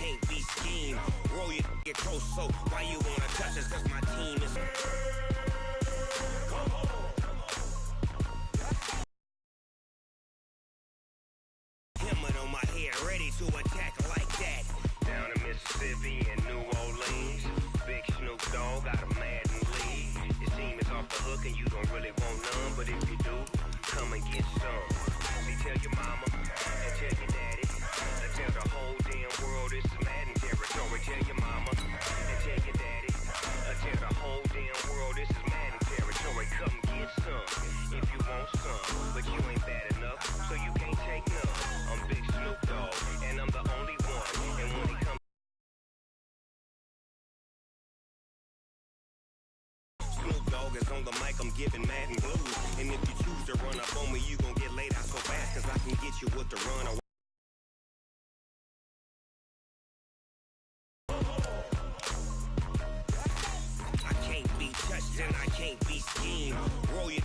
can't be schemed. Roll your get close, so why you wanna touch us? Cause my team is. Helmet on my head, ready to attack like that. Down in Mississippi and New Orleans, Big Snoop Dogg got a Madden league. Your team is off the hook and you don't really want none, but if you do, come and get some. See, tell your mama and tell your daddy, and tell the whole damn world this is Madden territory. Tell your mama and tell your daddy, and tell the whole damn world this is Madden territory. Come get some if you want some, but you ain't bad enough, so you can't take none. I'm Big Snoop Dogg, and I'm the only one. And when it comes Snoop Dogg is on the mic, I'm giving Madden blues. And if you choose to run up on me, you gon' get laid out so fast, cause I can get you with the run. I can't be touched and I can't be schemed. Roll your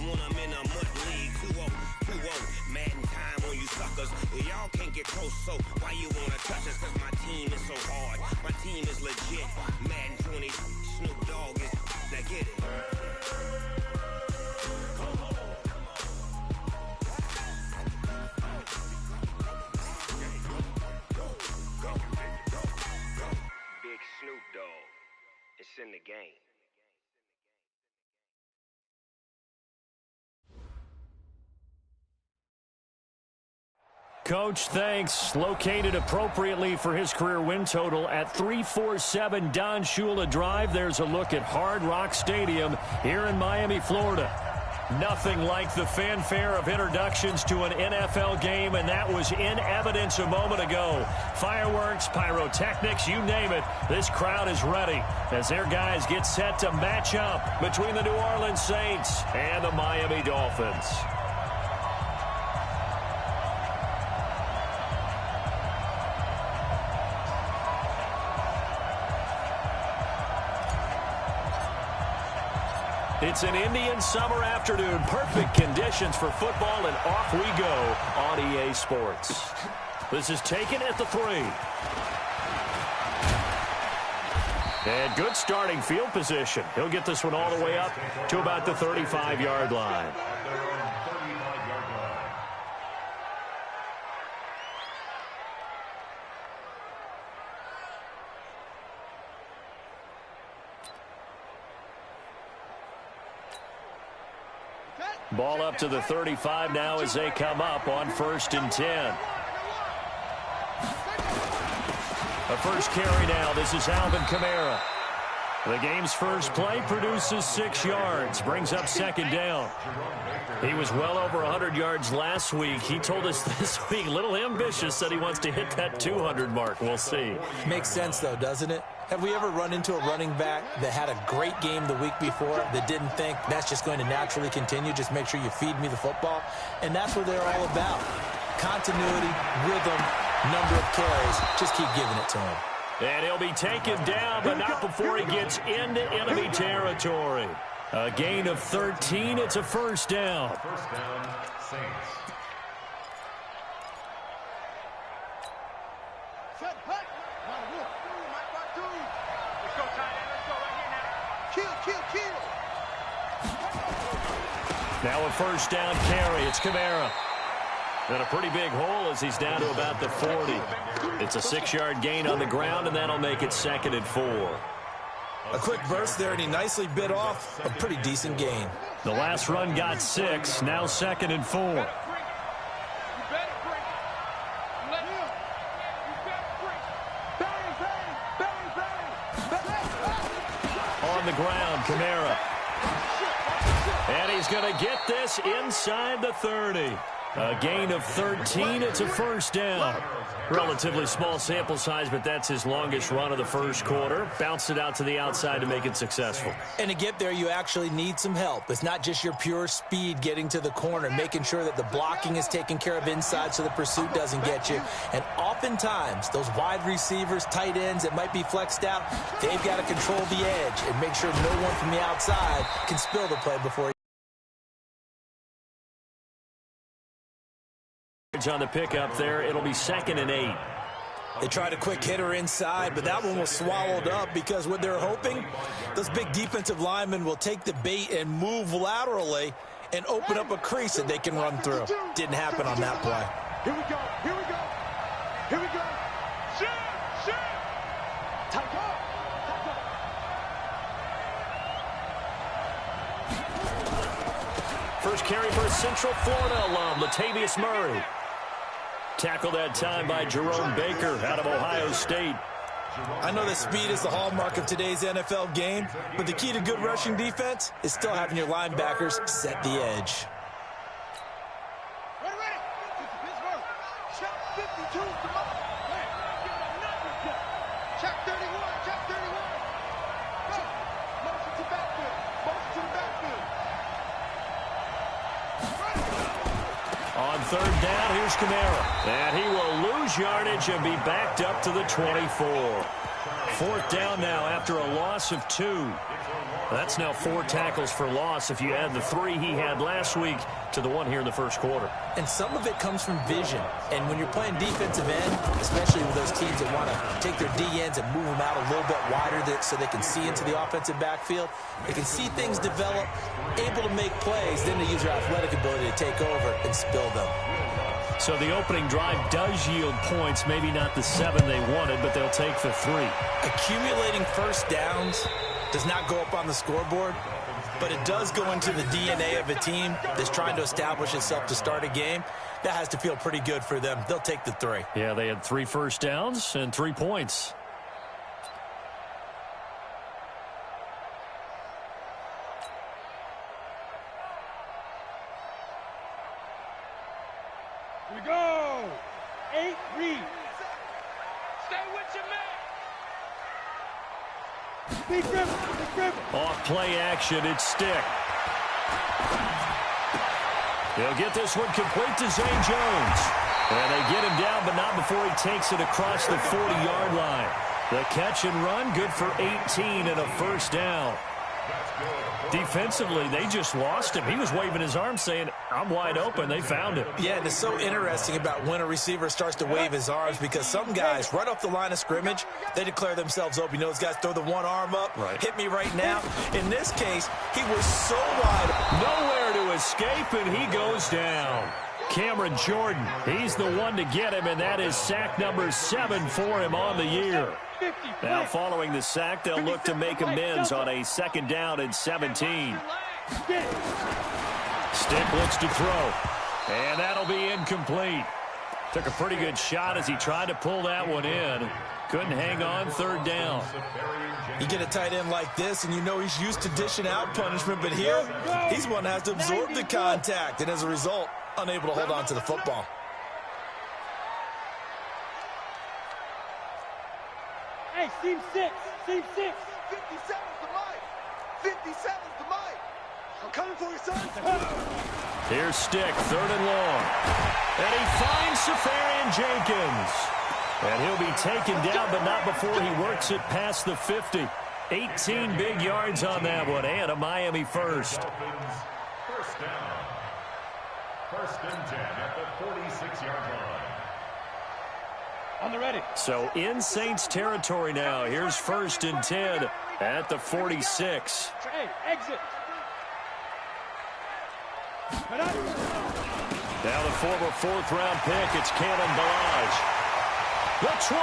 when I'm in a mud league. 2-0, Madden time on you suckers. Y'all can't get close, so why you wanna touch us? Cause my team is so hard. My team is legit. Madden 20, Snoop Dogg is. Now get it. Big Snoop Dogg. It's in the game. Coach, thanks. Located appropriately for his career win total at 347 Don Shula Drive. There's a look at Hard Rock Stadium here in Miami, Florida. Nothing like the fanfare of introductions to an NFL game, and that was in evidence a moment ago. Fireworks, pyrotechnics, you name it. This crowd is ready as their guys get set to match up between the New Orleans Saints and the Miami Dolphins. It's an Indian summer afternoon. Perfect conditions for football, and off we go on EA Sports. This is taken at the 3. And good starting field position. He'll get this one all the way up to about the 35-yard line. Ball up to the 35 now as they come up on 1st and 10. A first carry now. This is Alvin Kamara. The game's first play produces 6 yards, brings up 2nd down. He was well over 100 yards last week. He told us this week, a little ambitious, that he wants to hit that 200 mark. We'll see. Makes sense, though, doesn't it? Have we ever run into a running back that had a great game the week before that didn't think that's just going to naturally continue? Just make sure you feed me the football. And that's what they're all about. Continuity, rhythm, number of carries. Just keep giving it to him. And he'll be taken down, but not before he gets into enemy territory. A gain of 13. It's a first down. First down, Saints. Now a first down carry. It's Kamara. And a pretty big hole as he's down to about the 40. It's a 6-yard gain on the ground, and that'll make it 2nd and 4. A quick burst there, and he nicely bit off a pretty decent gain. The last run got 6. Now 2nd and 4. On the ground, Kamara. And he's going to get this inside the 30. A gain of 13. It's a first down. Relatively small sample size, but that's his longest run of the first quarter. Bounced it out to the outside to make it successful. And to get there, you actually need some help. It's not just your pure speed getting to the corner, making sure that the blocking is taken care of inside so the pursuit doesn't get you. And oftentimes, those wide receivers, tight ends that might be flexed out, they've got to control the edge and make sure no one from the outside can spill the play before he on the pickup there. It'll be 2nd and 8. They tried a quick hitter inside, but that one was swallowed up because what they're hoping, those big defensive linemen will take the bait and move laterally and open up a crease that they can run through. Didn't happen on that play. Here we go. Here we go. Here we go. Shoot! Shoot! Take off! First carry for Central Florida alum, Latavius Murray. Tackled that time by Jerome Baker out of Ohio State. I know that speed is the hallmark of today's NFL game, but the key to good rushing defense is still having your linebackers set the edge. Ready. Check 52 to Mike. Check 31. Check 31. Motion to backfield. Motion to the backfield. On third down, here's Kamara. And he will lose yardage and be backed up to the 24. Fourth down now after a loss of 2. That's now 4 tackles for loss if you add the 3 he had last week to the 1 here in the first quarter. And some of it comes from vision. And when you're playing defensive end, especially with those teams that want to take their D-ends and move them out a little bit wider so they can see into the offensive backfield, they can see things develop, able to make plays, then they use their athletic ability to take over and spill them. So the opening drive does yield points, maybe not the 7 they wanted, but they'll take the 3. Accumulating first downs does not go up on the scoreboard, but it does go into the DNA of a team that's trying to establish itself to start a game. That has to feel pretty good for them. They'll take the 3. Yeah, they had 3 first downs and 3 points. Here we go. 8 read. Stay with your man. Big Griffin. Off play action, it's Stick. They'll get this one complete to Zane Jones. And they get him down, but not before he takes it across the 40-yard line. The catch and run, good for 18 and a first down. Defensively, they just lost him. He was waving his arms saying, I'm wide open. They found him. Yeah, and it's so interesting about when a receiver starts to wave his arms because some guys, right off the line of scrimmage, they declare themselves open. You know, those guys throw the one arm up, hit me right now. In this case, he was so wide. Nowhere to escape, and he goes down. Cameron Jordan, he's the one to get him, and that is sack number 7 for him on the year. Now, following the sack, they'll look to make amends on a 2nd down and 17. Stick looks to throw, and that'll be incomplete. Took a pretty good shot as he tried to pull that one in. Couldn't hang on, 3rd down. You get a tight end like this, and you know he's used to dishing out punishment, but here, he's one that has to absorb the contact, and as a result, unable to hold on to the football. Hey, seam 6. 57's the mic. 57's the mic. I'm coming for you, son. Here's Stick, 3rd and long. And he finds Safarian Jenkins. And he'll be taken down, but not before he works it past the 50. 18 big yards on that one, and a Miami first. First down. 1st and 10 at the 46-yard line. On the ready. So in Saints territory now. Here's 1st and 10 at the 46. Hey, exit. Now the former 4th-round pick, it's Kalen Ballage. The 20.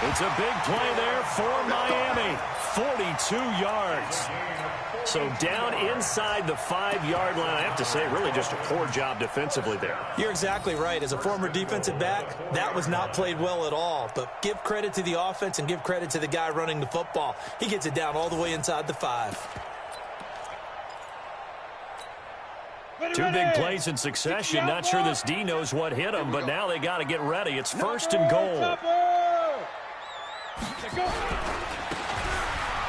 It's a big play there for Miami. 42 yards. So down inside the 5-yard line. I have to say, really just a poor job defensively there. You're exactly right. As a former defensive back, that was not played well at all. But give credit to the offense and give credit to the guy running the football. He gets it down all the way inside the 5. 2 big plays in succession. Not sure this D knows what hit him, but now they got to get ready. It's 1st and goal.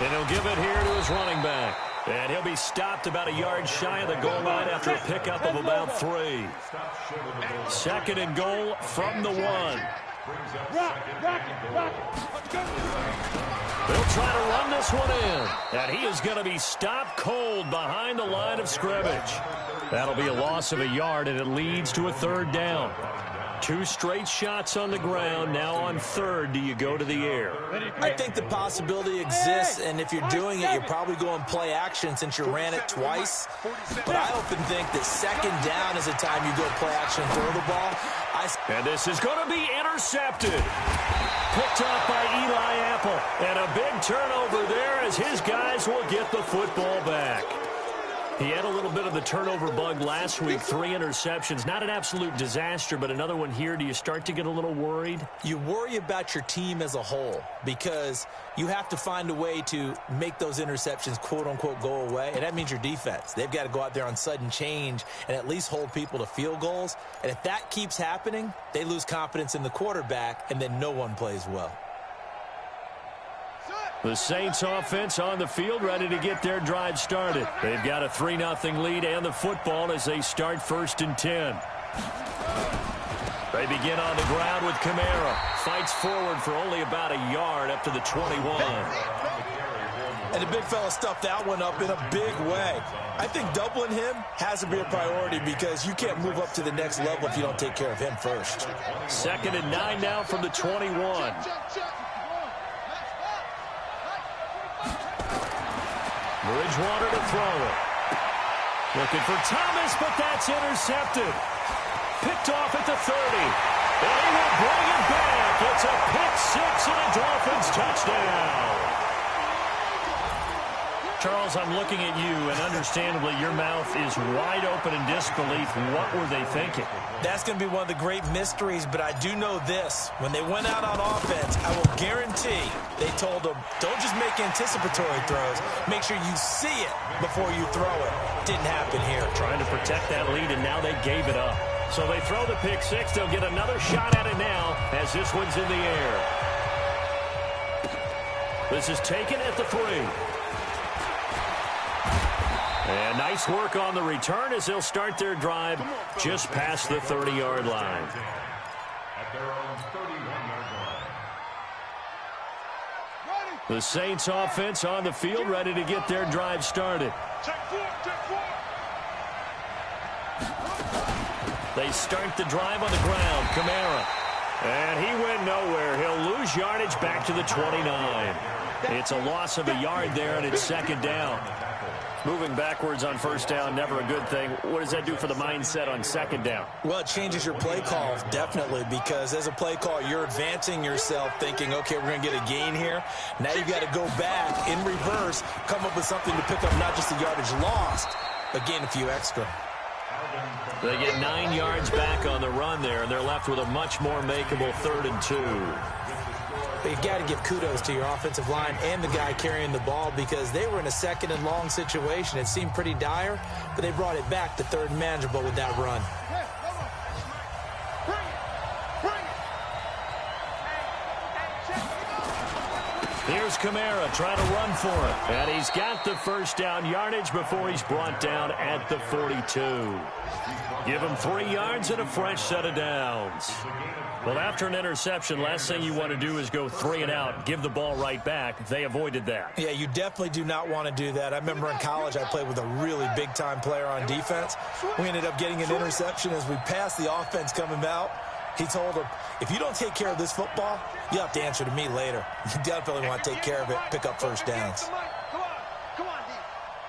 And he'll give it here to his running back. And he'll be stopped about a yard shy of the goal line after a pickup of about 3. 2nd and goal from the 1. They'll try to run this one in. And he is going to be stopped cold behind the line of scrimmage. That'll be a loss of a yard, and it leads to a 3rd down. 2 straight shots on the ground. Now on third, do you go to the air? I think the possibility exists, and if you're doing it, you're probably going play action since you ran it twice. But I often think that second down is the time you go play action and throw the ball. And this is going to be intercepted. Picked up by Eli Apple. And a big turnover there as his guys will get the football back. He had a little bit of the turnover bug last week, 3 interceptions. Not an absolute disaster, but another one here. Do you start to get a little worried? You worry about your team as a whole because you have to find a way to make those interceptions, quote-unquote, go away, and that means your defense. They've got to go out there on sudden change and at least hold people to field goals. And if that keeps happening, they lose confidence in the quarterback, and then no one plays well. The Saints offense on the field, ready to get their drive started. They've got a 3-0 lead and the football as they start 1st and 10. They begin on the ground with Kamara. Fights forward for only about a yard up to the 21. And the big fella stuffed that one up in a big way. I think doubling him has to be a priority because you can't move up to the next level if you don't take care of him first. 2nd and 9 now from the 21. Bridgewater to throw it. Looking for Thomas, but that's intercepted. Picked off at the 30. And he will bring it back. It's a pick 6 and a Dolphins touchdown. Charles, I'm looking at you, and understandably, your mouth is wide open in disbelief. What were they thinking? That's going to be one of the great mysteries, but I do know this. When they went out on offense, I will guarantee they told them, don't just make anticipatory throws. Make sure you see it before you throw it. Didn't happen here. Trying to protect that lead, and now they gave it up. So they throw the pick 6. They'll get another shot at it now as this one's in the air. This is taken at the 3. And nice work on the return as they'll start their drive just past the 30-yard line. At their own 31-yard line. The Saints offense on the field ready to get their drive started. They start the drive on the ground. Kamara. And he went nowhere. He'll lose yardage back to the 29. It's a loss of a yard there, and it's 2nd down. Moving backwards on 1st down, never a good thing. What does that do for the mindset on 2nd down? Well, it changes your play call, definitely, because as a play call, you're advancing yourself thinking, okay, we're going to get a gain here. Now you've got to go back in reverse, come up with something to pick up not just the yardage lost, but gain a few extra. They get 9 yards back on the run there, and they're left with a much more makeable 3rd and 2. But you've got to give kudos to your offensive line and the guy carrying the ball because they were in a 2nd and long situation. It seemed pretty dire, but they brought it back to 3rd and manageable with that run. Here's Kamara trying to run for it. And he's got the 1st down yardage before he's brought down at the 42. Give him 3 yards and a fresh set of downs. Well, after an interception, last thing you want to do is go 3 and out, give the ball right back. They avoided that. Yeah, you definitely do not want to do that. I remember in college I played with a really big-time player on defense. We ended up getting an interception as we passed the offense coming out. He told him, if you don't take care of this football, you'll have to answer to me later. You definitely want to take care of it, pick up 1st downs. Come on,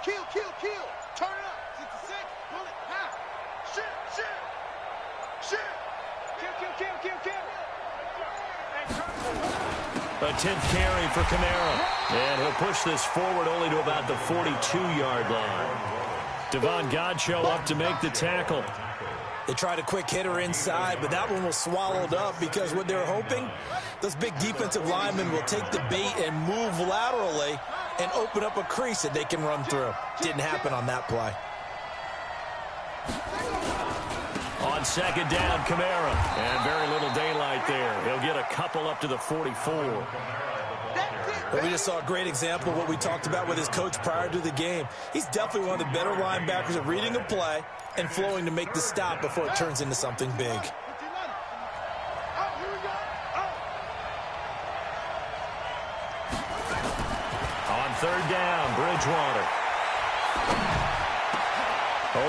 D. Kill. Turn it up. 66. Pull it. Half. Shoot. Kill. A 10th carry for Kamara. And he'll push this forward only to about the 42-yard line. Devon Godchaux up to make the tackle. They tried a quick hitter inside, but that one was swallowed up because what they're hoping, those big defensive linemen will take the bait and move laterally and open up a crease that they can run through. Didn't happen on that play. On 2nd down, Kamara. And very little daylight there. He'll get a couple up to the 44. But we just saw a great example of what we talked about with his coach prior to the game. He's definitely one of the better linebackers at reading a play and flowing to make the stop before it turns into something big. On 3rd down, Bridgewater.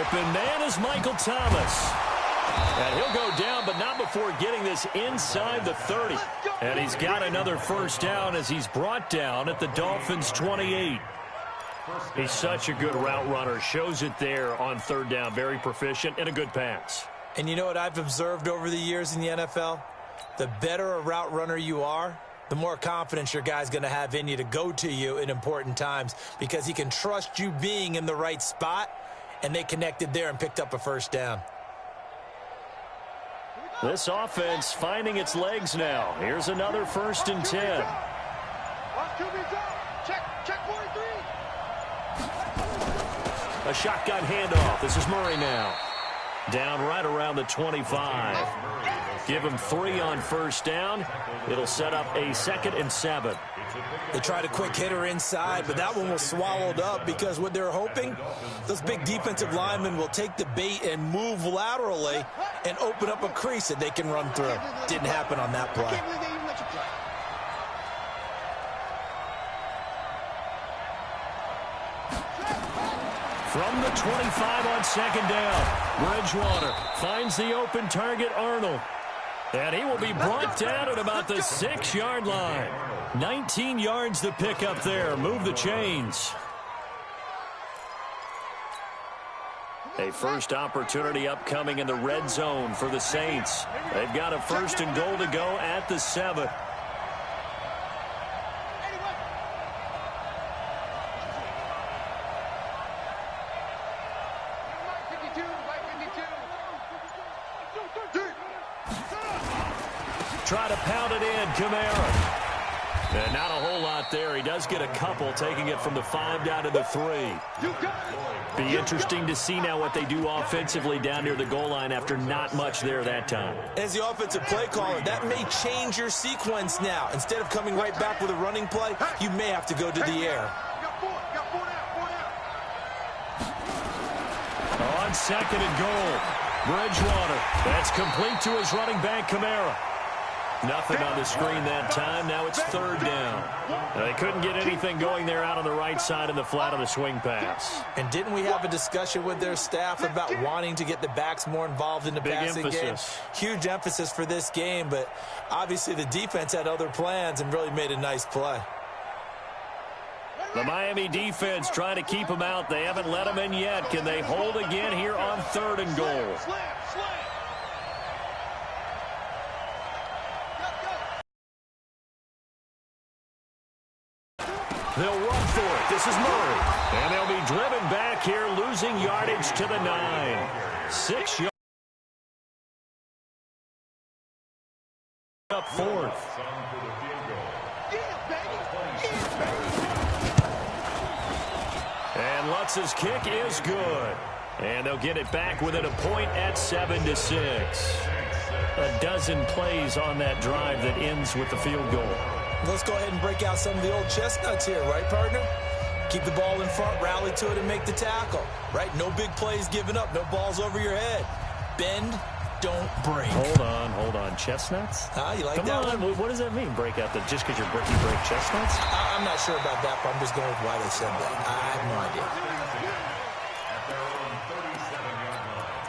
Open man is Michael Thomas. And he'll go down, but not before getting this inside the 30. And he's got another first down as he's brought down at the Dolphins' 28. He's such a good route runner. Shows it there on third down. Very proficient and a good pass. And you know what I've observed over the years in the NFL? The better a route runner you are, the more confidence your guy's going to have in you to go to you in important times because he can trust you being in the right spot, and they connected there and picked up a first down. This offense finding its legs now. Here's another 1st and 10. Check 43. A shotgun handoff. This is Murray now. Down right around the 25. Give him 3 on first down. It'll set up a 2nd and 7. They tried a quick hitter inside, but that one was swallowed up because what they're hoping, those big defensive linemen will take the bait and move laterally and open up a crease that they can run through. Didn't happen on that play. From the 25 on 2nd down, Bridgewater finds the open target, Arnold. And he will be brought down at about the 6-yard line. 19 yards to pick up there. Move the chains. A first opportunity upcoming in the red zone for the Saints. They've got a 1st and goal to go at the 7. Try to pound it in, Kamara. And not a whole lot there. He does get a couple, taking it from the 5 down to the 3. Be interesting to see now what they do offensively down near the goal line after not much there that time. As the offensive play caller, that may change your sequence now. Instead of coming right back with a running play, you may have to go to the air. On 2nd and goal, Bridgewater. That's complete to his running back, Kamara. Nothing on the screen that time. Now it's 3rd down. They couldn't get anything going there out on the right side in the flat of the swing pass. And didn't we have a discussion with their staff about wanting to get the backs more involved in the passing game? Huge emphasis for this game, but obviously the defense had other plans and really made a nice play. The Miami defense trying to keep them out. They haven't let them in yet. Can they hold again here on 3rd and goal? They'll run for it. This is Murray. And they'll be driven back here, losing yardage to the 9. 6 yards up 4th. And Lutz's kick is good. And they'll get it back within a point at 7-6. A dozen plays on that drive that ends with the field goal. Let's go ahead and break out some of the old chestnuts here, right, partner? Keep the ball in front, rally to it, and make the tackle, right? No big plays given up, no balls over your head. Bend, don't break. Hold on. Chestnuts? You like Come that on. one? What does that mean, break out? Just because you break chestnuts? I'm not sure about that, but I'm just going with why they said that. I have no idea. At their own 37-yard line.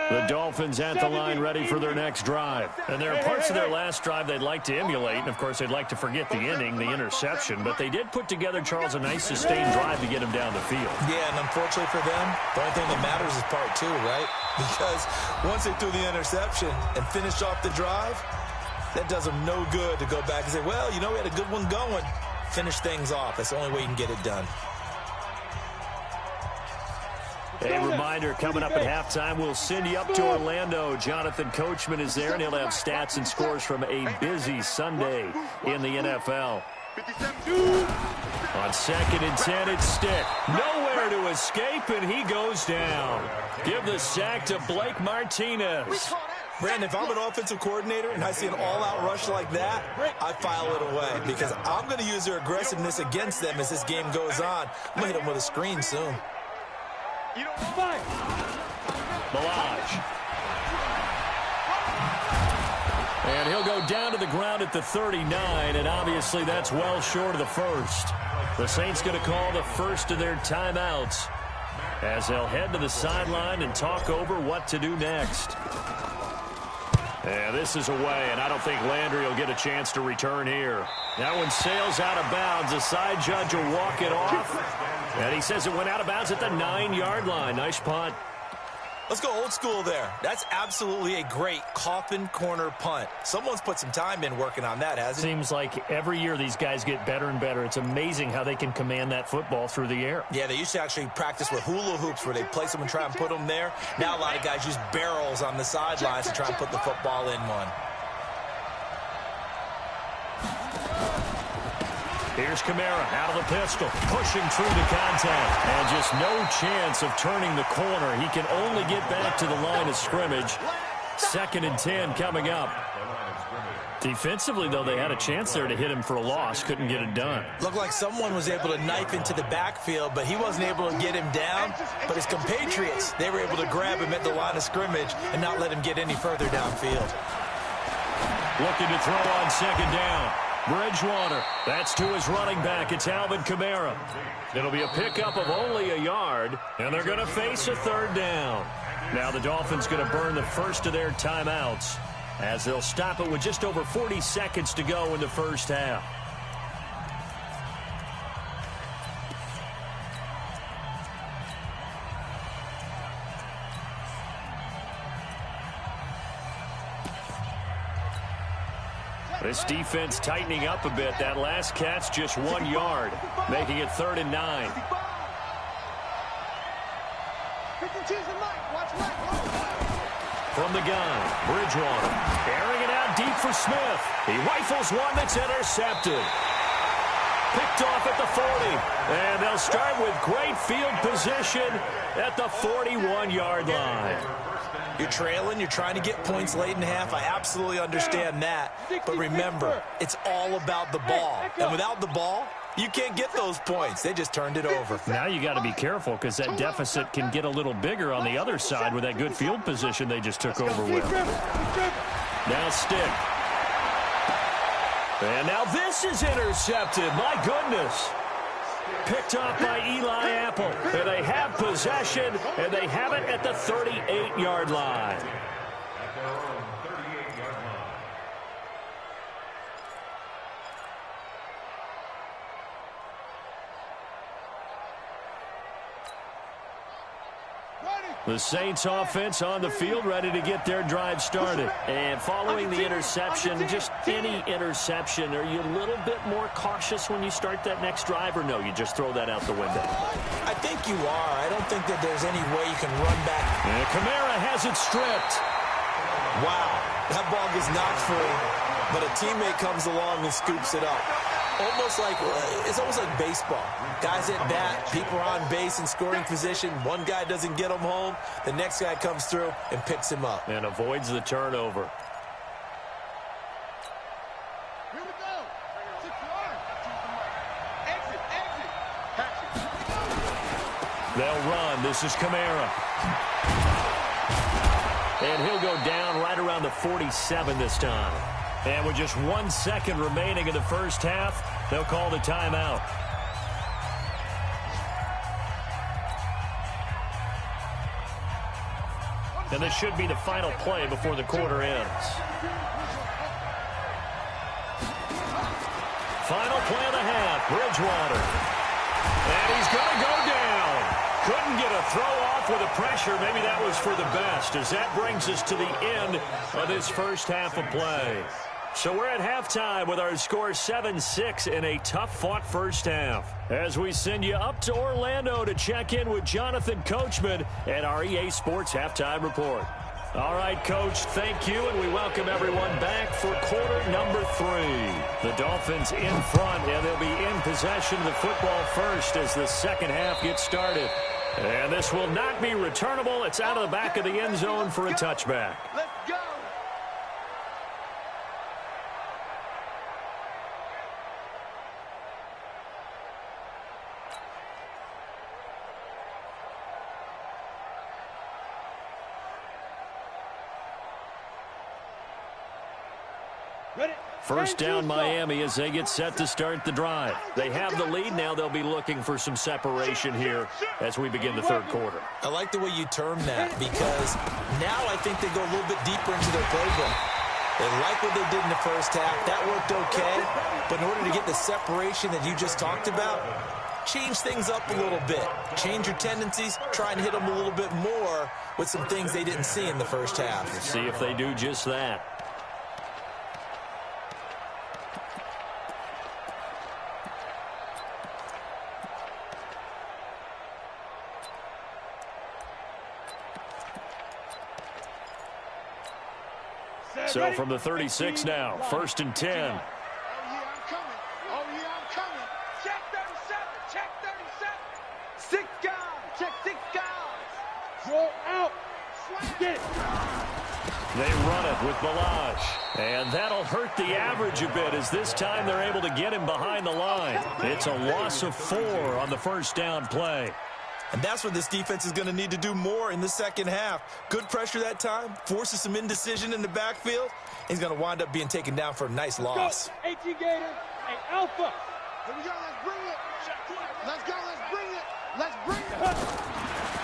The Dolphins at the line ready for their next drive. And there are parts of their last drive they'd like to emulate. And, of course, they'd like to forget the inning, the interception. But they did put together, Charles, a nice sustained drive to get him down the field. Yeah, and unfortunately for them, the only thing that matters is part 2, right? Because once they threw the interception and finished off the drive, that does them no good to go back and say, well, you know, we had a good one going. Finish things off. That's the only way you can get it done. A reminder, coming up at halftime, we'll send you up to Orlando. Jonathan Coachman is there, and he'll have stats and scores from a busy Sunday in the NFL. On 2nd and 10, it's Stick. Nowhere to escape, and he goes down. Give the sack to Blake Martinez. Brandon, if I'm an offensive coordinator and I see an all-out rush like that, I file it away because I'm going to use their aggressiveness against them as this game goes on. I'm going to hit them with a screen soon. Balaj. And he'll go down to the ground at the 39, and obviously that's well short of the first. The Saints going to call the first of their timeouts as they'll head to the sideline and talk over what to do next. Yeah, this is away, and I don't think Landry will get a chance to return here. That one sails out of bounds. The side judge will walk it off, and he says it went out of bounds at the 9-yard line. Nice punt. Let's go old school there. That's absolutely a great coffin corner punt. Someone's put some time in working on that, hasn't it? Seems like every year these guys get better and better. It's amazing how they can command that football through the air. Yeah, they used to actually practice with hula hoops where they place them and try and put them there. Now a lot of guys use barrels on the sidelines to try and put the football in one. Here's Kamara out of the pistol, pushing through the contact, and just no chance of turning the corner. He can only get back to the line of scrimmage. 2nd and 10 coming up. Defensively, though, they had a chance there to hit him for a loss. Couldn't get it done. Looked like someone was able to knife into the backfield, but he wasn't able to get him down. But his compatriots, they were able to grab him at the line of scrimmage and not let him get any further downfield. Looking to throw on 2nd down. Bridgewater, that's to his running back. It's Alvin Kamara. It'll be a pickup of only a yard, and they're going to face a 3rd down. Now the Dolphins going to burn the first of their timeouts as they'll stop it with just over 40 seconds to go in the first half. This defense tightening up a bit. That last catch just 1 yard, making it 3rd and 9. From the gun, Bridgewater, airing it out deep for Smith. He rifles one that's intercepted. Picked off at the 40, and they'll start with great field position at the 41-yard line. You're trailing. You're trying to get points late in half. I absolutely understand that. But remember, it's all about the ball. And without the ball, you can't get those points. They just turned it over. Now you got to be careful because that deficit can get a little bigger on the other side with that good field position they just took over with. Now stick. And now this is intercepted. My goodness. Picked off by Eli Apple. And they have possession, and they have it at the 38-yard line. The Saints offense on the field, ready to get their drive started. And following the interception, just any interception, are you a little bit more cautious when you start that next drive, or no, you just throw that out the window? I think you are. I don't think that there's any way you can run back. And Kamara has it stripped. Wow, that ball gets knocked free, but a teammate comes along and scoops it up. It's almost like baseball. Guys at bat, people are on base in scoring position. One guy doesn't get him home. The next guy comes through and picks him up. And avoids the turnover. Here we go. 6 yards. Exit. They'll run. This is Kamara. And he'll go down right around the 47 this time. And with just 1 second remaining in the first half, they'll call the timeout. And this should be the final play before the quarter ends. Final play of the half, Bridgewater. And he's going to go down. Couldn't get a throw off with the pressure. Maybe that was for the best, as that brings us to the end of this first half of play. So we're at halftime with our score 7-6 in a tough-fought first half. As we send you up to Orlando to check in with Jonathan Coachman at our EA Sports Halftime Report. All right, Coach, thank you, and we welcome everyone back for quarter number 3. The Dolphins in front, and they'll be in possession of the football first as the second half gets started. And this will not be returnable. It's out of the back of the end zone for a touchback. Let's go. First down Miami as they get set to start the drive. They have the lead. Now they'll be looking for some separation here as we begin the third quarter. I like the way you term that because now I think they go a little bit deeper into their playbook. They like what they did in the first half. That worked okay. But in order to get the separation that you just talked about, change things up a little bit. Change your tendencies. Try and hit them a little bit more with some things they didn't see in the first half. Let's see if they do just that. So from the 36 now, 1st and 10. Oh, yeah, I'm coming. Oh, yeah, I'm coming. Check 37. Check 37. 6 guys. Check 6 guys. Draw out. Get it. They run it with Balaj. And that'll hurt the average a bit as this time they're able to get him behind the line. It's a loss of 4 on the first down play. And that's what this defense is going to need to do more in the second half. Good pressure that time, forces some indecision in the backfield. He's going to wind up being taken down for a nice loss. AT Gator, hey, Alpha. Here we go, let's bring it. Let's go, let's bring it. Let's bring it.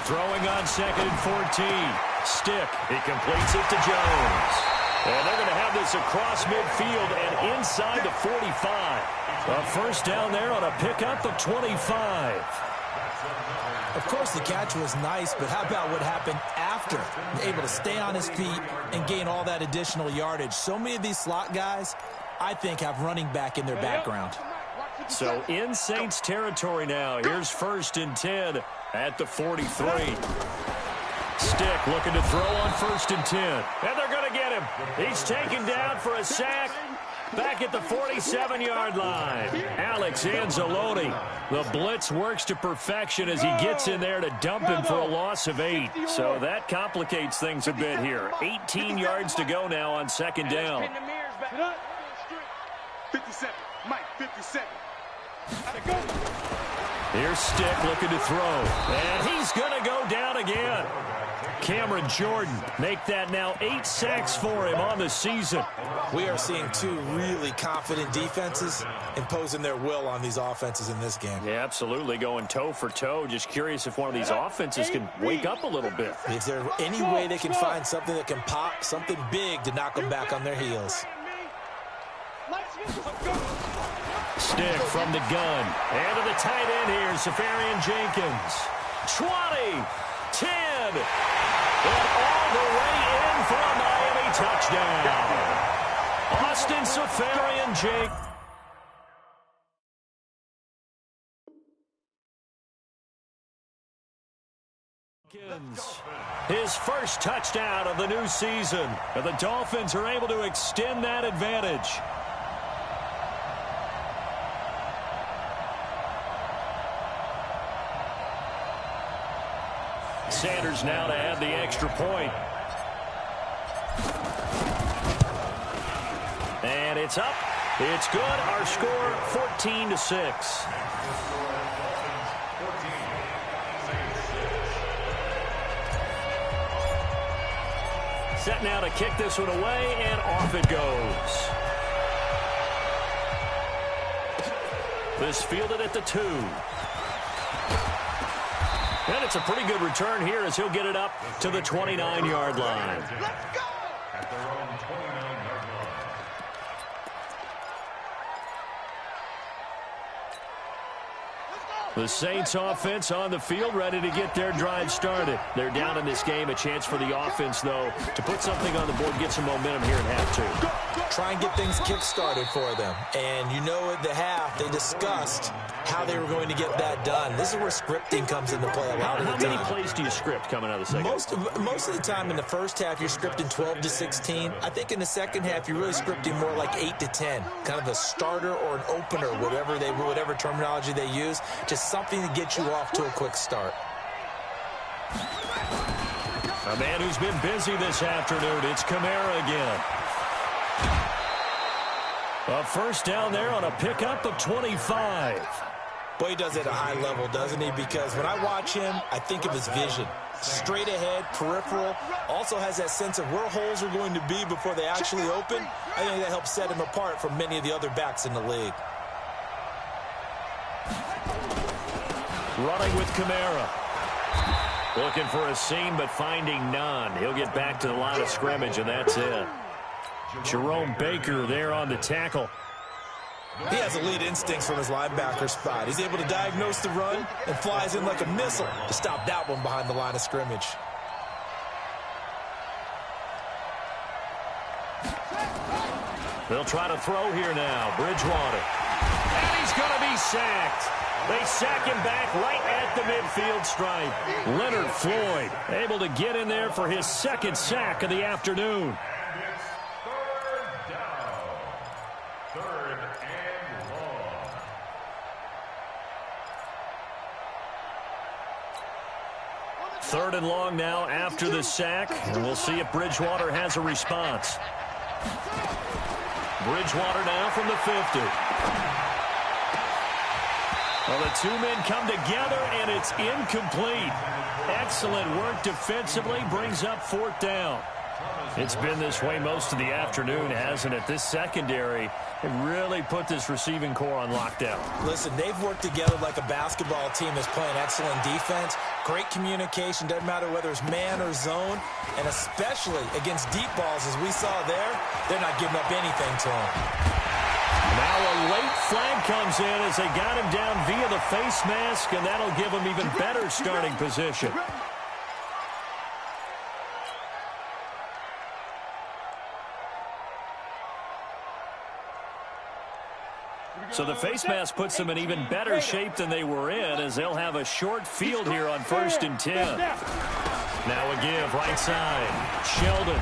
Throwing on 2nd and 14. Stick, he completes it to Jones. And they're going to have this across midfield and inside the 45. A first down there on a pickup of 25. Of course, the catch was nice, but how about what happened after? Able to stay on his feet and gain all that additional yardage. So many of these slot guys, I think, have running back in their background. So in Saints territory now. Here's 1st and 10 at the 43. Stick looking to throw on 1st and 10. And they're going to get him. He's taken down for a sack. Back at the 47-yard line. Alex Anzalone. The blitz works to perfection as he gets in there to dump him for a loss of 8. So that complicates things a bit here. 18 yards to go now on 2nd down. 57. Mike, 57. Here's Stick looking to throw. And he's going to go down again. Cameron Jordan make that now 8 sacks for him on the season. We are seeing 2 really confident defenses imposing their will on these offenses in this game. Yeah, absolutely, going toe for toe. Just curious if one of these offenses can wake up a little bit. Is there any way they can find something that can pop, something big to knock them back on their heels? Stick from the gun. And to the tight end here, Safarian Jenkins. 20, 10, and all the way in for a Miami touchdown. Austin Safarian Jenkins. His first touchdown of the new season. And the Dolphins are able to extend that advantage. Sanders now to add the extra point. And it's up. It's good. Our score 14-6. Set now to kick this one away, and off it goes. This fielded at the 2. And it's a pretty good return here as he'll get it up to the 29-yard line. Let's go! At their own 29-yard line. The Saints offense on the field ready to get their drive started. They're down in this game. A chance for the offense, though, to put something on the board, get some momentum here in half 2. Try and get things kick-started for them. And you know at the half, they discussed how they were going to get that done. This is where scripting comes into play a lot of the time. How many plays do you script coming out of the second? Most of the time in the first half, you're scripting 12 to 16. I think in the second half, you're really scripting more like 8 to 10. Kind of a starter or an opener, whatever terminology they use. Just something to get you off to a quick start. A man who's been busy this afternoon. It's Kamara again. A first down there on a pickup of 25. Boy, he does it at a high level, doesn't he? Because when I watch him, I think of his vision. straight ahead, peripheral, also has that sense of where holes are going to be before they actually open. I think that helps set him apart from many of the other backs in the league. Running with Kamara. Looking for a seam, but finding none. He'll get back to the line of scrimmage, and that's it. Jerome Baker there on the tackle. He has elite instincts from his linebacker spot. He's able to diagnose the run and flies in like a missile to stop that one behind the line of scrimmage. They'll try to throw here now. Bridgewater. And he's going to be sacked. They sack him back right at the midfield stripe. Leonard Floyd able to get in there for his second sack of the afternoon. Third and long now after the sack, and we'll see if Bridgewater has a response. Bridgewater now from the 50. Well, the two men come together, and it's incomplete. Excellent work defensively, brings up fourth down. It's been this way most of the afternoon, hasn't it? This secondary really put this receiving core on lockdown. Listen, they've worked together like a basketball team that's playing excellent defense. Great communication, doesn't matter whether it's man or zone, and especially against deep balls, as we saw there, they're not giving up anything to them. Now a late flag comes in as they got him down via the face mask, and that'll give him even better starting position. So the face mask puts them in even better shape than they were in, as they'll have a short field here on 1st and 10. Now a give right side. Sheldon.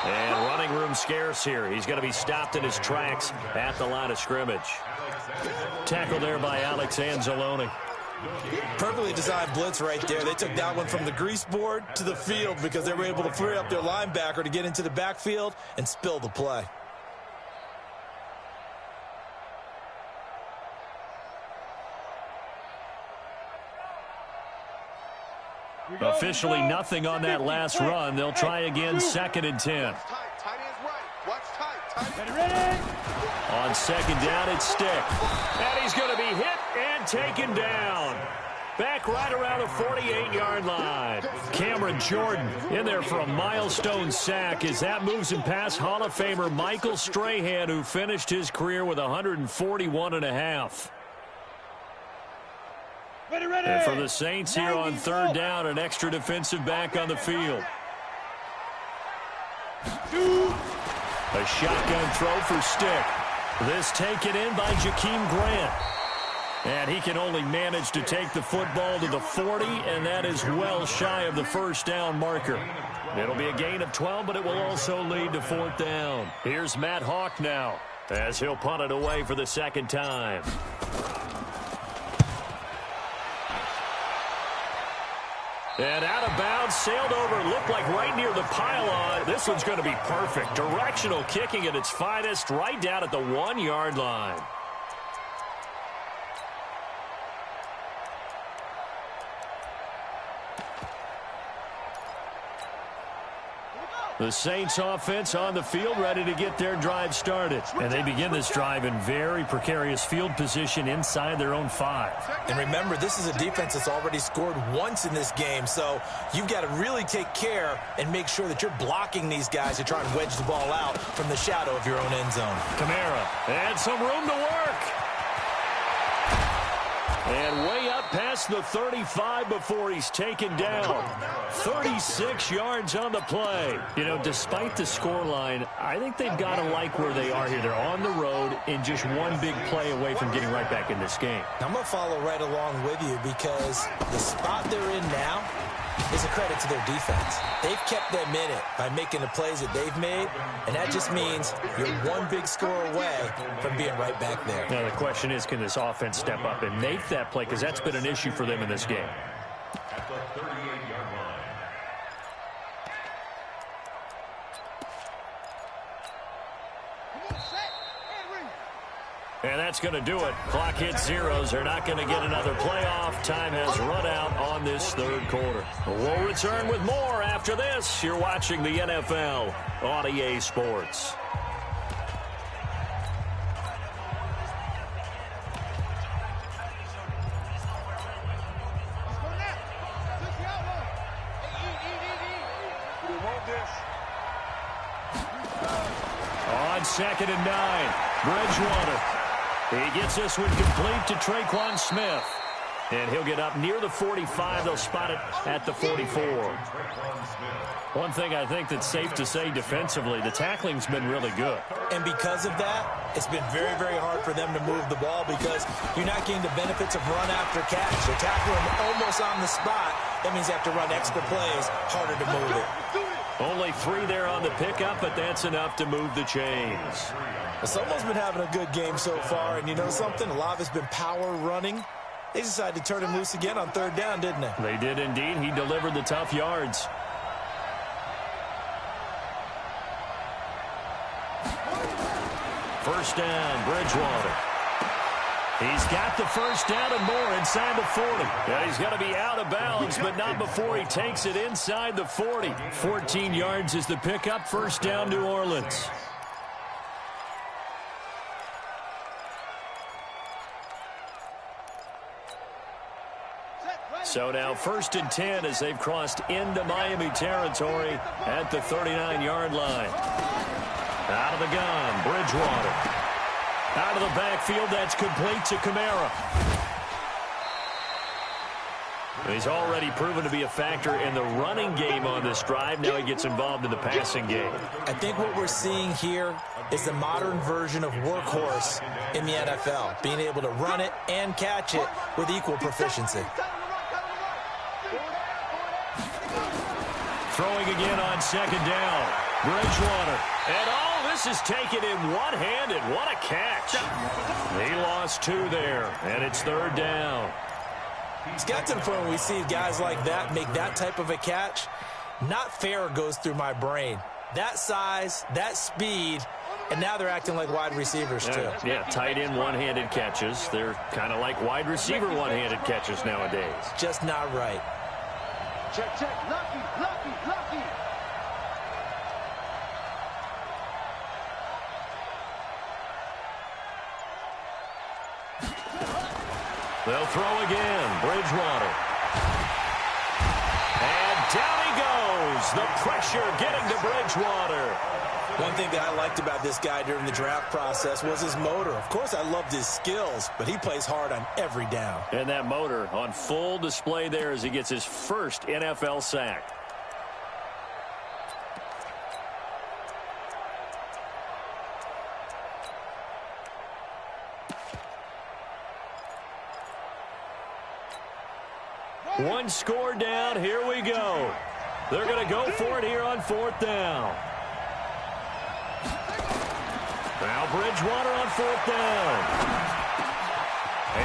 And running room scarce here. He's going to be stopped in his tracks at the line of scrimmage. Tackle there by Alex Anzalone. Perfectly designed blitz right there. They took that one from the grease board to the field because they were able to free up their linebacker to get into the backfield and spill the play. Officially nothing on that last run. They'll try again 2nd and 10. On 2nd down, it's Stick. And he's going to be hit and taken down. Back right around the 48-yard line. Cameron Jordan in there for a milestone sack as that moves him past Hall of Famer Michael Strahan, who finished his career with 141.5. And for the Saints here on 3rd down, an extra defensive back on the field. A shotgun throw for Stick. This taken in by Jakeem Grant. And he can only manage to take the football to the 40, and that is well shy of the 1st down marker. It'll be a gain of 12, but it will also lead to 4th down. Here's Matt Hawk now, as he'll punt it away for the 2nd time. And out of bounds, sailed over, looked like right near the pylon. This one's going to be perfect. Directional kicking at its finest, right down at the 1-yard line. The Saints offense on the field, ready to get their drive started. And they begin this drive in very precarious field position inside their own 5. And remember, this is a defense that's already scored once in this game, so you've got to really take care and make sure that you're blocking these guys to try and wedge the ball out from the shadow of your own end zone. Kamara, and some room to work. And way up past the 35 before he's taken down. 36 yards on the play. You know, despite the scoreline, I think they've got to like where they are here. They're on the road and just one big play away from getting right back in this game. I'm going to follow right along with you because the spot they're in now is a credit to their defense. They've kept them in it by making the plays that they've made, and that just means you're one big score away from being right back there. Now, the question is, can this offense step up and make that play? Because that's been an issue for them in this game. At the 38-yard line. And that's going to do it. Clock hits zeros. They're not going to get another playoff. Time has run out on this third quarter. We'll return with more after this. You're watching the NFL on EA Sports. On 2nd and 9, Bridgewater. He gets this one complete to Traquan Smith. And he'll get up near the 45. They'll spot it at the 44. One thing I think that's safe to say defensively, the tackling's been really good. And because of that, it's been very, very hard for them to move the ball because you're not getting the benefits of run after catch. They're tackling almost on the spot. That means you have to run extra plays, harder to move it. Only 3 there on the pickup, but that's enough to move the chains. Someone's been having a good game so far, and you know something? A lot of it's been power running. They decided to turn him loose again on 3rd down, didn't they? They did indeed. He delivered the tough yards. First down, Bridgewater. He's got the first down and more inside the 40. Yeah, he's going to be out of bounds, but not before he takes it inside the 40. 14 yards is the pickup. First down, New Orleans. So now 1st and 10 as they've crossed into Miami territory at the 39-yard line. Out of the gun, Bridgewater. Out of the backfield, that's complete to Kamara. He's already proven to be a factor in the running game on this drive. Now he gets involved in the passing game. I think what we're seeing here is the modern version of workhorse in the NFL, being able to run it and catch it with equal proficiency. Throwing again on 2nd down. Bridgewater. And this is taken in one-handed. What a catch. He lost 2 there, and it's 3rd down. It's got to the point where we see guys like that make that type of a catch. Not fair goes through my brain. That size, that speed, and now they're acting like wide receivers too. Yeah, tight end one-handed catches. They're kind of like wide receiver one-handed catches nowadays. Just not right. Check, check. Lucky, lucky, lucky. They'll throw again. Bridgewater. And down he goes. The pressure getting to Bridgewater. One thing that I liked about this guy during the draft process was his motor. Of course, I loved his skills, but he plays hard on every down. And that motor on full display there as he gets his first NFL sack. One score down. Here we go. They're going to go for it here on 4th down. Now Bridgewater on 4th down.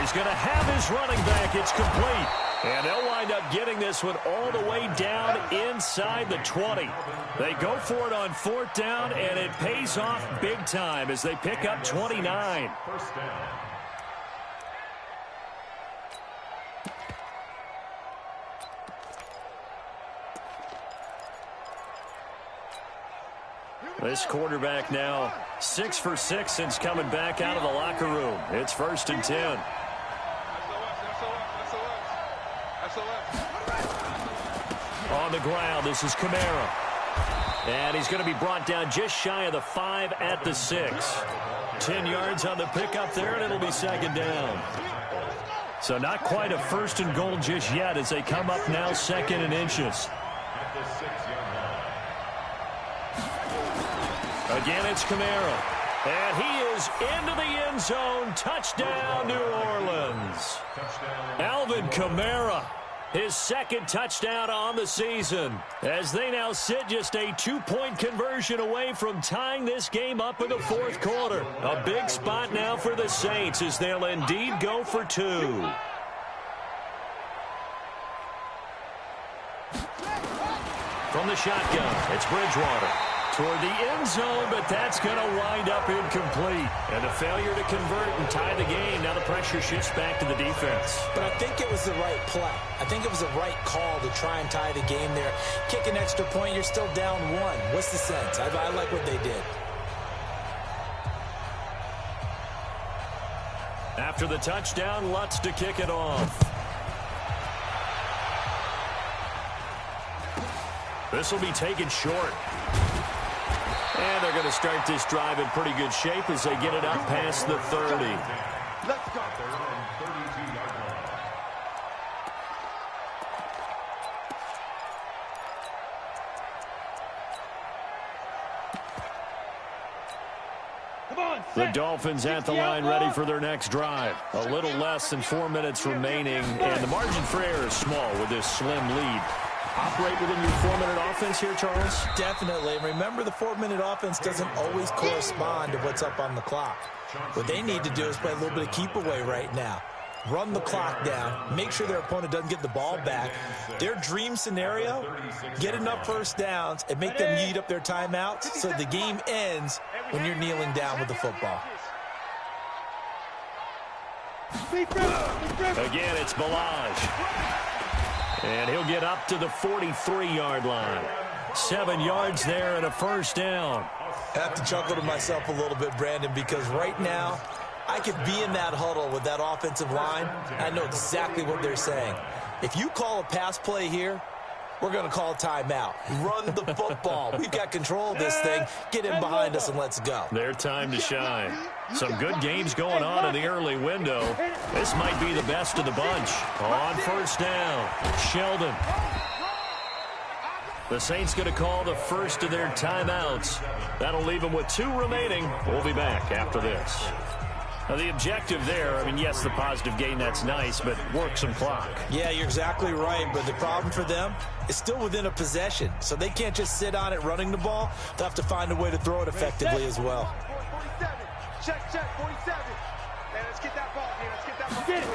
He's going to have his running back. It's complete. And they'll wind up getting this one all the way down inside the 20. They go for it on 4th down, and it pays off big time as they pick up 29. First down. This quarterback now 6 for 6 since coming back out of the locker room. It's 1st and 10. On the ground, this is Kamara. And he's going to be brought down just shy of the 5 at the 6. 10 yards on the pickup there, and it'll be 2nd down. So not quite a 1st and goal just yet as they come up now 2nd and inches. Again, it's Kamara. And he is into the end zone. Touchdown, New Orleans. Alvin Kamara, his 2nd touchdown on the season, as they now sit just a 2-point conversion away from tying this game up in the 4th quarter. A big spot now for the Saints as they'll indeed go for 2. From the shotgun, it's Bridgewater. toward the end zone, but that's going to wind up incomplete. And a failure to convert and tie the game. Now the pressure shifts back to the defense. But I think it was the right play. I think it was the right call to try and tie the game there. Kick an extra point, you're still down one. What's the sense? I like what they did. After the touchdown, Lutz to kick it off. This will be taken short. And they're going to start this drive in pretty good shape as they get it up past the 30. Let's go. The Dolphins at the line ready for their next drive. A little less than 4 minutes remaining, and the margin for error is small with this slim lead. Operate within your 4-minute offense here, Charles? Definitely. And remember, the 4-minute offense doesn't always correspond to what's up on the clock. What they need to do is play a little bit of keep away right now. Run the clock down, make sure their opponent doesn't get the ball back. Their dream scenario, get enough first downs and make them eat up their timeouts so the game ends when you're kneeling down with the football. Again, it's Balaj. And he'll get up to the 43-yard line. 7 yards there and a first down. I have to chuckle to myself a little bit, Brandon, because right now I could be in that huddle with that offensive line. I know exactly what they're saying. If you call a pass play here, we're going to call a timeout. Run the football. We've got control of this thing. Get in behind us and let's go. Their time to shine. Some good games going on in the early window. This might be the best of the bunch. On first down, Sheldon. The Saints going to call the first of their timeouts. That'll leave them with 2 remaining. We'll be back after this. Now, the objective there, I mean, yes, the positive gain, that's nice, but work some clock. Yeah, you're exactly right, but the problem for them is still within a possession, so they can't just sit on it running the ball. They'll have to find a way to throw it effectively as well. 47. Check, 47. Man, let's get that ball, man. Let's get that ball. Get it.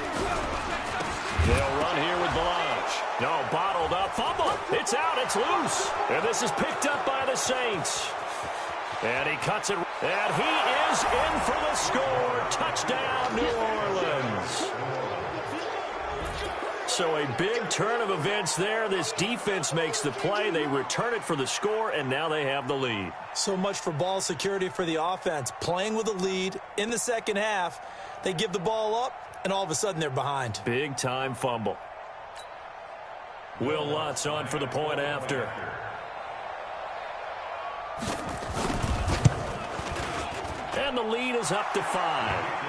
They'll run here with Balaj. No, bottled up. Fumble. It's out. It's loose. And this is picked up by the Saints. And he cuts it. And he is in for the score. Touchdown, New Orleans. So a big turn of events there. This defense makes the play. They return it for the score, and now they have the lead. So much for ball security for the offense. Playing with a lead in the second half. They give the ball up, and all of a sudden they're behind. Big-time fumble. Will Lutz on for the point after. And the lead is up to 5.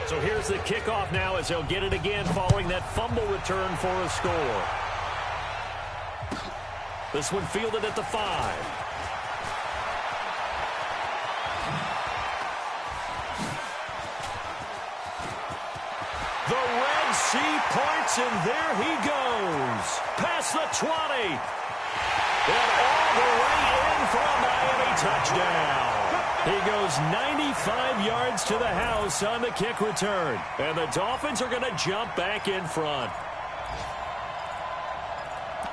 So here's the kickoff now as they'll get it again following that fumble return for a score. This one fielded at the 5. The Red Sea points, and there he goes. Past the 20. And all the way in for a Miami touchdown. He goes 95 yards to the house on the kick return. And the Dolphins are going to jump back in front.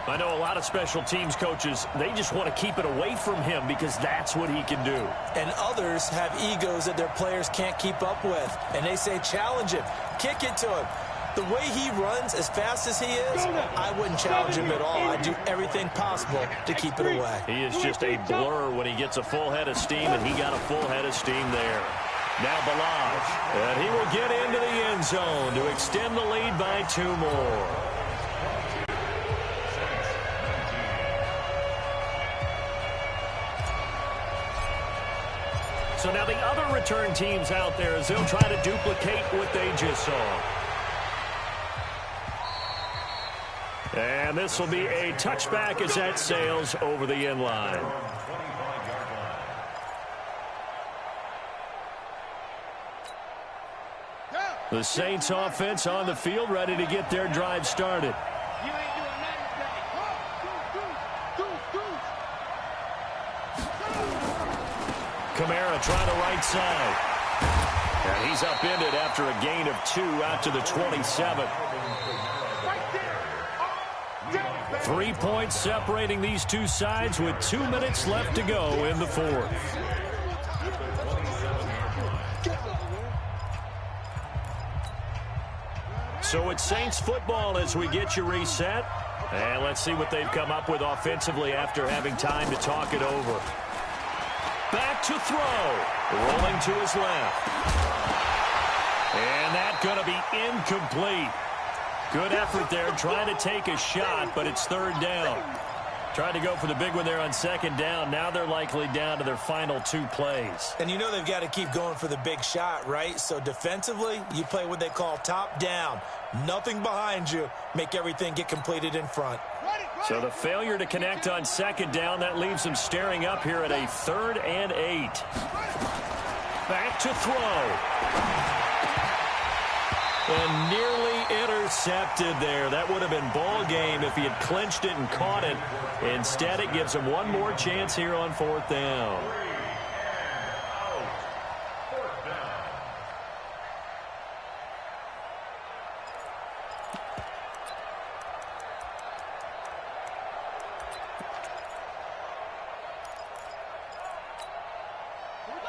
I know a lot of special teams coaches, they just want to keep it away from him because that's what he can do. And others have egos that their players can't keep up with. And they say, challenge him, kick it to him. The way he runs as fast as he is, I wouldn't challenge him at all. I'd do everything possible to keep it away. He is just a blur when he gets a full head of steam, and he got a full head of steam there. Now Balaj, and he will get into the end zone to extend the lead by 2 more. So now the other return teams out there as they'll try to duplicate what they just saw. And this will be a touchback as that sails over the end line. The Saints offense on the field ready to get their drive started. Kamara trying the right side. And he's upended after a gain of 2 out to the 27. 3 points separating these two sides with 2 minutes left to go in the fourth. So it's Saints football as we get you reset. And let's see what they've come up with offensively after having time to talk it over. Back to throw. Rolling to his left. And that's going to be incomplete. Good effort there trying to take a shot, but it's third down. Tried to go for the big one there on second down. Now they're likely down to their final 2 plays. And you know they've got to keep going for the big shot, right? So defensively, you play what they call top down. Nothing behind you. Make everything get completed in front. So the failure to connect on second down, that leaves them staring up here at a 3rd and 8. Back to throw. And nearly intercepted there. That would have been ball game if he had clinched it and caught it. Instead, it gives him one more chance here on 4th down.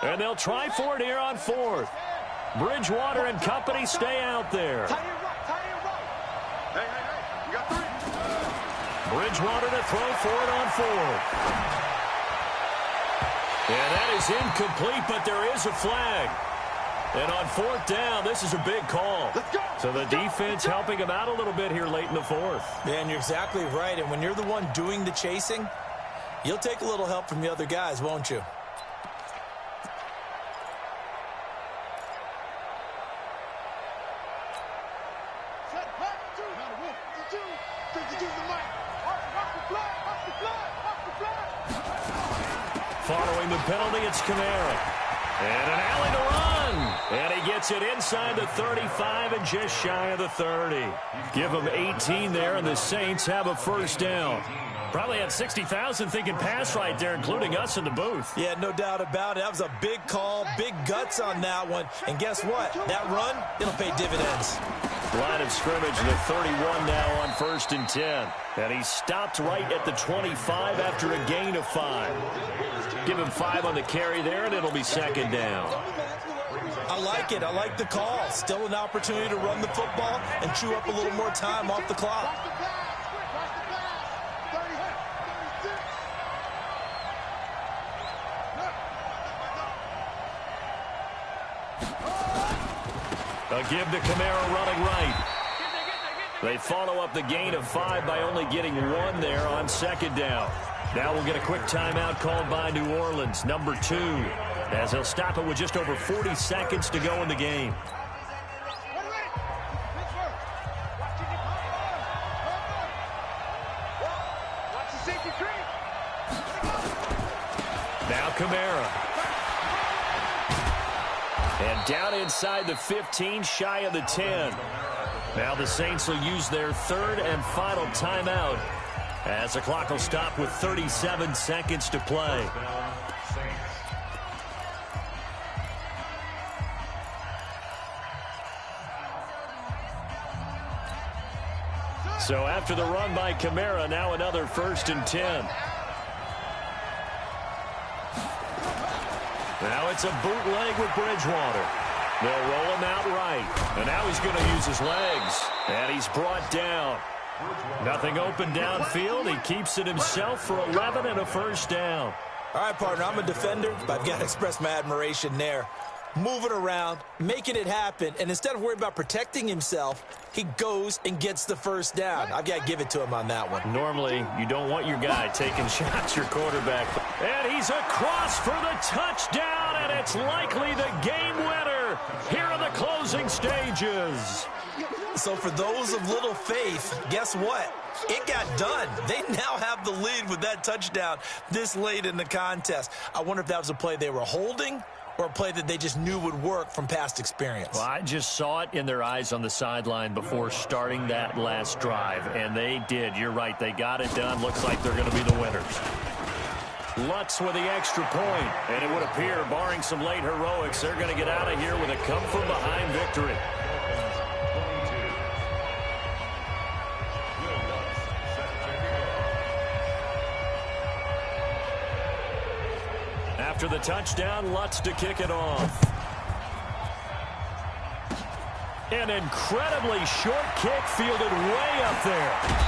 And they'll try for it here on 4th. Bridgewater and company stay out there. Bridgewater to throw for it on 4th. And that is incomplete, but there is a flag. And on 4th down, this is a big call. So the defense helping him out a little bit here late in the 4th. Yeah, and you're exactly right. And when you're the one doing the chasing, you'll take a little help from the other guys, won't you? Following the penalty, it's Kamara. And an alley to run. And he gets it inside the 35 and just shy of the 30. Give him 18 there, and the Saints have a first down. Probably had 60,000 thinking pass right there, including us in the booth. Yeah, no doubt about it. That was a big call, big guts on that one. And guess what? That run, it'll pay dividends. Line of scrimmage, the 31 now on 1st and 10. And he stopped right at the 25 after a gain of 5. Give him 5 on the carry there, and it'll be 2nd down. I like it. I like the call. Still an opportunity to run the football and chew up a little more time off the clock. A give to Kamara running right. They follow up the gain of 5 by only getting 1 there on 2nd down. Now we'll get a quick timeout called by New Orleans, number 2, as they'll stop it with just over 40 seconds to go in the game. Now Kamara. And down inside the 15, shy of the 10. Now the Saints will use their 3rd and final timeout as the clock will stop with 37 seconds to play. So after the run by Kamara, now another 1st and 10. Now it's a bootleg with Bridgewater. They'll roll him out right. And now he's going to use his legs. And he's brought down. Nothing open downfield. He keeps it himself for 11 and a first down. All right, partner, I'm a defender, but I've got to express my admiration there. Moving around, making it happen, and instead of worrying about protecting himself, he goes and gets the first down. I've got to give it to him on that one. Normally, you don't want your guy taking shots, your quarterback. And he's across for the touchdown, and it's likely the game winner here in the closing stages. So for those of little faith, guess what? It got done. They now have the lead with that touchdown this late in the contest. I wonder if that was a play they were holding or a play that they just knew would work from past experience. Well, I just saw it in their eyes on the sideline before starting that last drive, and they did. You're right. They got it done. Looks like they're going to be the winners. Lutz with the extra point. And it would appear, barring some late heroics, they're going to get out of here with a come-from-behind victory. After the touchdown, Lutz to kick it off. An incredibly short kick fielded way up there.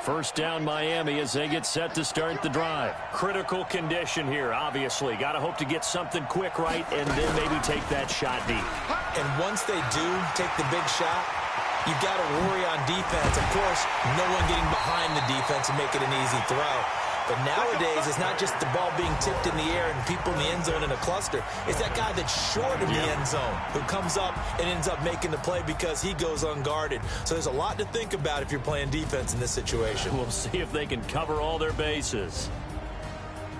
First down Miami as they get set to start the drive. Critical condition here, obviously. Got to hope to get something quick right and then maybe take that shot deep. And once they do take the big shot, you've got to worry on defense. Of course, no one getting behind the defense and making an easy throw. But nowadays, it's not just the ball being tipped in the air and people in the end zone in a cluster. It's that guy that's short of the end zone who comes up and ends up making the play because he goes unguarded. So there's a lot to think about if you're playing defense in this situation. We'll see if they can cover all their bases.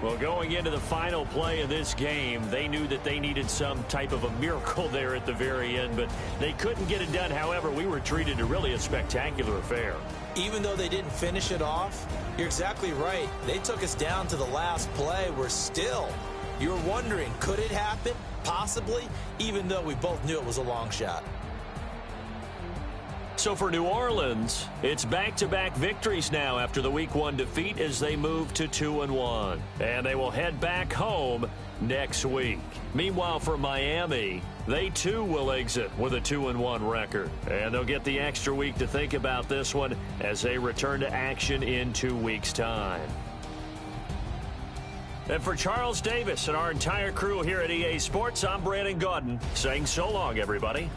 Well, going into the final play of this game, they knew that they needed some type of a miracle there at the very end, but they couldn't get it done. However, we were treated to really a spectacular affair. Even though they didn't finish it off, you're exactly right. They took us down to the last play. We're still, you're wondering, could it happen? Possibly, even though we both knew it was a long shot. So for New Orleans, it's back-to-back victories now after the Week 1 defeat as they move to 2-1. And they will head back home next week. Meanwhile, for Miami, they too will exit with a 2-1 record. And they'll get the extra week to think about this one as they return to action in 2 weeks' time. And for Charles Davis and our entire crew here at EA Sports, I'm Brandon Gaudin saying so long, everybody.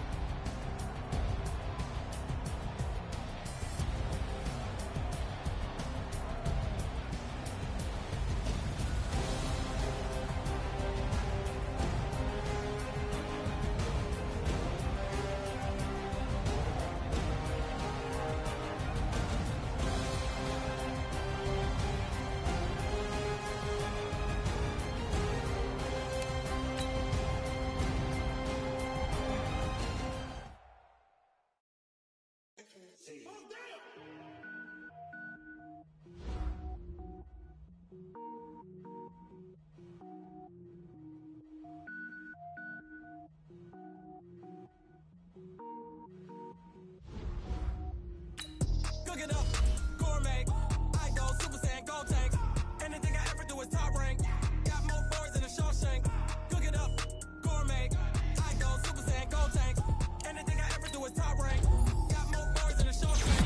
Cook it up, gourmet. I go Super Saiyan, go tank. Anything I ever do is top rank. Got more boards than a Shawshank. Cook it up, gourmet. I go Super Saiyan, go tank. Anything I ever do is top rank. Got more boards than a Shawshank.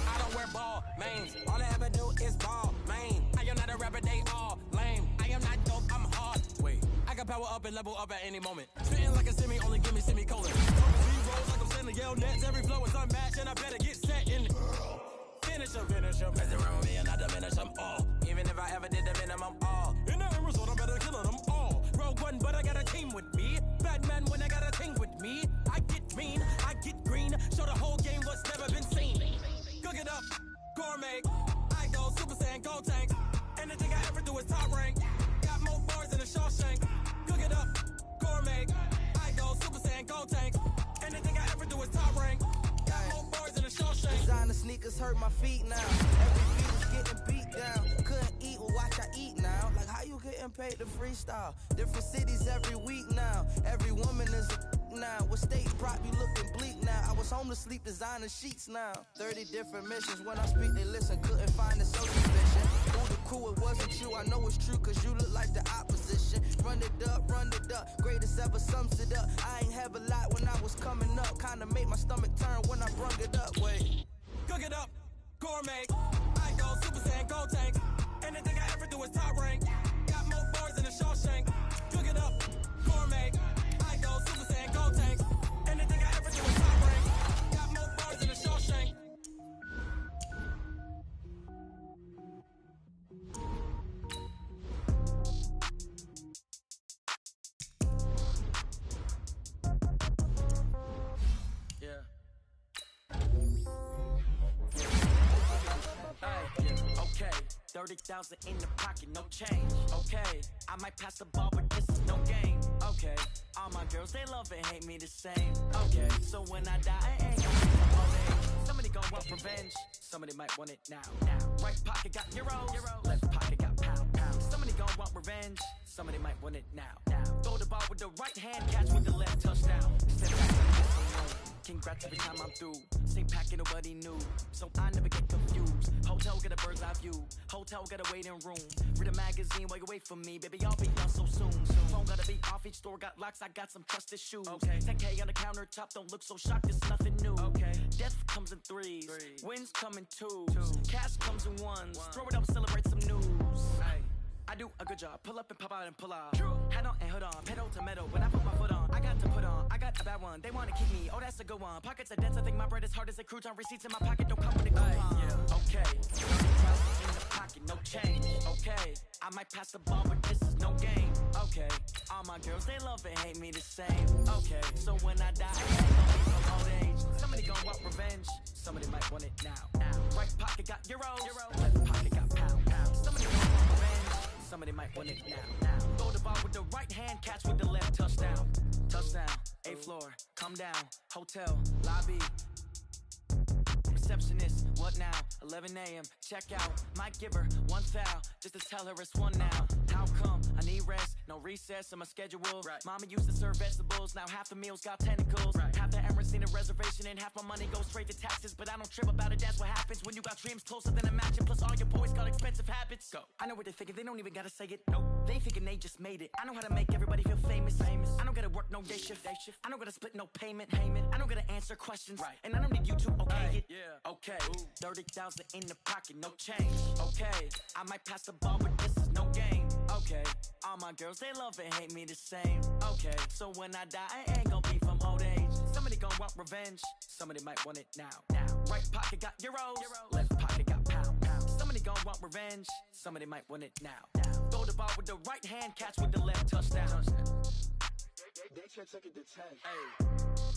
I don't wear ball, mains. All I ever do is ball, main. I am not a rapper, they all lame. I am not dope, I'm hard. Wait, I can power up and level up at any moment. Spitting like a semi, only give me semicolon. Z-rolls like I'm sending yell nets. Every flow is unmatched and I better get set in it. Finish him. Mess around with me and I diminish them all. Even if I ever did the minimum all. In the end result, I'm better killing them all. Rogue One, but I got a team with me. Batman when I got a team with me. I get mean, I get green. Show the whole game what's never been seen. Cook it up, gourmet. I go Super Saiyan, go tank. Anything I ever do is top rank. Got more bars than a Shawshank. Cook it up, gourmet. I go Super Saiyan, go tank. Anything I ever do is top rank. Designer sneakers hurt my feet now. Every beat is getting beat down. Couldn't eat, well watch I eat now. Like how you getting paid to freestyle? Different cities every week now. Every woman is a now. With state prop you looking bleak now. I was home to sleep designer sheets now. 30 different missions. When I speak they listen. Couldn't find the social vision. Who the crew, it wasn't you. I know it's true cause you look like the opposition. Run it up. Greatest ever sums it up. I ain't have a lot when I was coming up. Kinda made my stomach turn when I brung it up. Wait. Cook it up, gourmet. I go Super Saiyan, go tank. Anything I ever do is top rank. Got more bars than a Shawshank. Cook it up, gourmet. I go Super Saiyan, go tank. Anything I ever do is top rank. Got more bars than a Shawshank. 30,000 in the pocket, no change. Okay, I might pass the ball, but this is no game. Okay, all my girls, they love and hate me the same. Okay, so when I die, I ain't gonna be from old age. Somebody gon' want revenge, somebody might want it now. Right pocket got euros, left pocket got pound. Somebody gon' want revenge, somebody might want it now. Throw the ball with the right hand, catch with the left, touchdown. Step back, congrats every time I'm through. Same packet, nobody knew, so I never get confused. Hotel get a bird's eye view, hotel got a waiting room. Read a magazine while you wait for me, baby, I'll be done so soon. Phone gotta be off, each store got locks, I got some trusted shoes. 10K on the countertop, don't look so shocked, it's nothing new. Death comes in threes, wins come in twos, cash comes in ones. Throw it up, celebrate some news. I do a good job, pull up and pop out and pull out. Head on and hood on, pedal to metal. When I put my foot on, I got to put on. I got a bad one, they wanna keep me. Oh, that's a good one. Pockets are dense, I think my bread is hard as a crouton. Receipts in my pocket, don't come with a coupon. Okay, in the pocket, no change. Okay, I might pass the ball, but this is no game. Okay, all my girls, they love and hate me the same. Okay, so when I die, I ain't gonna be from old age. Somebody gon' want revenge, somebody might want it now. Right pocket got euros, left pocket got pound. Somebody gon' want revenge, somebody might want it now. Throw the ball with the right hand, catch with the left, touchdown. Touchdown, 8th floor, come down, hotel, lobby. Receptionist, what now? 11 a.m., check out. Might give her one foul, just to tell her it's one now. How come? I need rest, no recess in my schedule. Mama used to serve vegetables, now half the meals got tentacles. Half the errands need a reservation and half my money goes straight to taxes. But I don't trip about it, that's what happens when you got dreams closer than a match. Plus all your boys got expensive habits. Go. I know what they're thinking, they don't even gotta say it. Nope. They thinking they just made it. I know how to make everybody feel famous. I don't gotta work no day shift. I don't gotta split no payment. I don't gotta answer questions. And I don't need you to okay it. Okay, 30,000 in the pocket, no change. Okay, I might pass the ball, but this is no game. Okay, all my girls, they love and hate me the same. Okay, so when I die, I ain't gonna be from old age. Somebody gon' want revenge, somebody might want it now. Right pocket got euros, left pocket got pound. Somebody gon' want revenge, somebody might want it now. Throw the ball with the right hand, catch with the left, touchdown. They can't take it to 10.